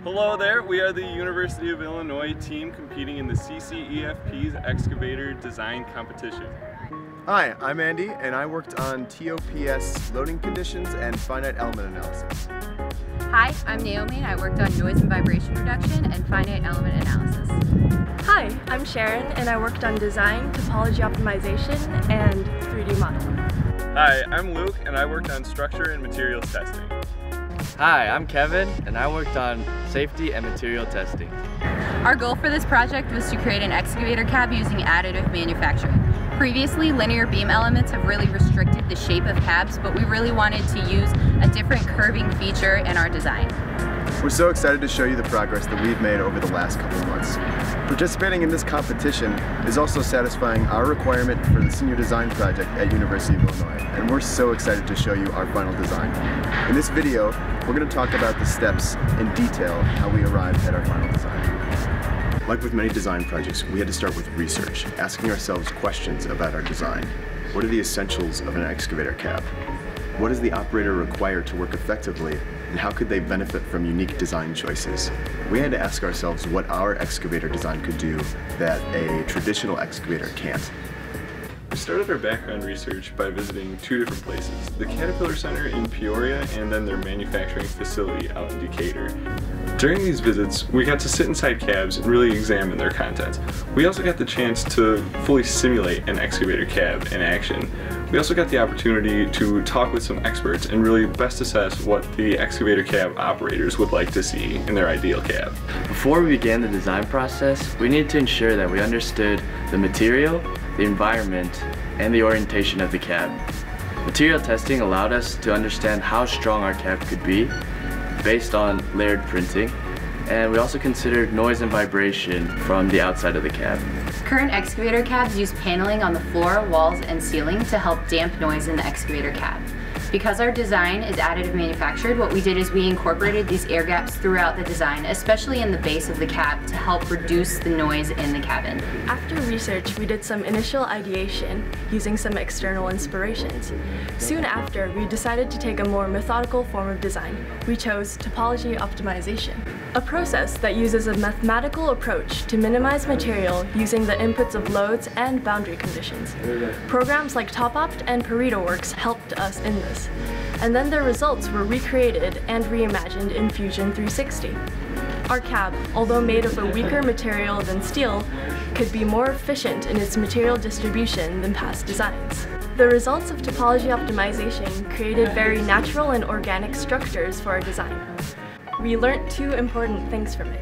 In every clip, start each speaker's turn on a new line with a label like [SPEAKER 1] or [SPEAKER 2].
[SPEAKER 1] Hello there, we are the University of Illinois team competing in the CCEFP's Excavator Design Competition.
[SPEAKER 2] Hi, I'm Andy and I worked on TOPS loading conditions and finite element analysis.
[SPEAKER 3] Hi, I'm Naomi and I worked on noise and vibration reduction and finite element analysis.
[SPEAKER 4] Hi, I'm Sharon and I worked on design, topology optimization, and 3D modeling.
[SPEAKER 1] Hi, I'm Luke and I worked on structure and materials testing.
[SPEAKER 5] Hi, I'm Kevin and I worked on safety and material testing.
[SPEAKER 3] Our goal for this project was to create an excavator cab using additive manufacturing. Previously, linear beam elements have really restricted the shape of cabs, but we really wanted to use a different curving feature in our design.
[SPEAKER 2] We're so excited to show you the progress that we've made over the last couple of months. Participating in this competition is also satisfying our requirement for the senior design project at University of Illinois, and we're so excited to show you our final design. In this video, we're going to talk about the steps in detail how we arrived at our final design. Like with many design projects, we had to start with research, asking ourselves questions about our design. What are the essentials of an excavator cab? What is the operator required to work effectively, and how could they benefit from unique design choices? We had to ask ourselves what our excavator design could do that a traditional excavator can't.
[SPEAKER 1] We started our background research by visiting two different places, the Caterpillar Center in Peoria and then their manufacturing facility out in Decatur. During these visits, we got to sit inside cabs and really examine their contents. We also got the chance to fully simulate an excavator cab in action. We also got the opportunity to talk with some experts and really best assess what the excavator cab operators would like to see in their ideal cab.
[SPEAKER 5] Before we began the design process, we needed to ensure that we understood the material, the environment, and the orientation of the cab. Material testing allowed us to understand how strong our cab could be based on layered printing, and we also considered noise and vibration from the outside of the cab.
[SPEAKER 3] Current excavator cabs use paneling on the floor, walls, and ceiling to help damp noise in the excavator cab. Because our design is additive manufactured, what we did is we incorporated these air gaps throughout the design, especially in the base of the cab, to help reduce the noise in the cabin.
[SPEAKER 4] After research, we did some initial ideation using some external inspirations. Soon after, we decided to take a more methodical form of design. We chose topology optimization, a process that uses a mathematical approach to minimize material using the inputs of loads and boundary conditions. Programs like TopOpt and ParetoWorks helped us in this. And then their results were recreated and reimagined in Fusion 360. Our cab, although made of a weaker material than steel, could be more efficient in its material distribution than past designs. The results of topology optimization created very natural and organic structures for our design. We learned two important things from it: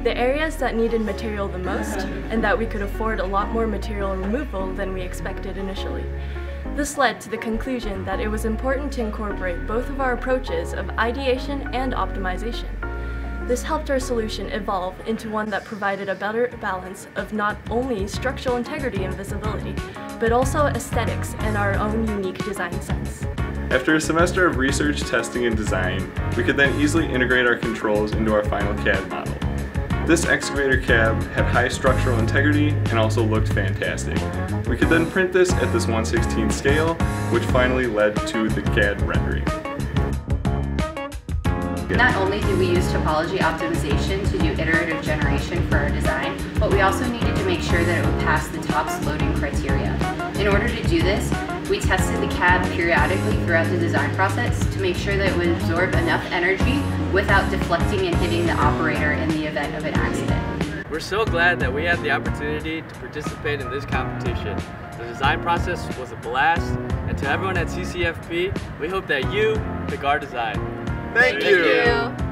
[SPEAKER 4] the areas that needed material the most, and that we could afford a lot more material removal than we expected initially. This led to the conclusion that it was important to incorporate both of our approaches of ideation and optimization. This helped our solution evolve into one that provided a better balance of not only structural integrity and visibility, but also aesthetics and our own unique design sense.
[SPEAKER 1] After a semester of research, testing, and design, we could then easily integrate our controls into our final CAD model. This excavator cab had high structural integrity and also looked fantastic. We could then print this at this 1/16 scale, which finally led to the CAD rendering.
[SPEAKER 3] Not only did we use topology optimization to do iterative generation for our design, but we also needed to make sure that it would pass the TOPS loading criteria. In order to do this, we tested the cab periodically throughout the design process to make sure that it would absorb enough energy without deflecting and hitting the operator in the event of an accident.
[SPEAKER 5] We're so glad that we had the opportunity to participate in this competition. The design process was a blast, and to everyone at CCEFP, we hope that you pick our design.
[SPEAKER 2] Thank you.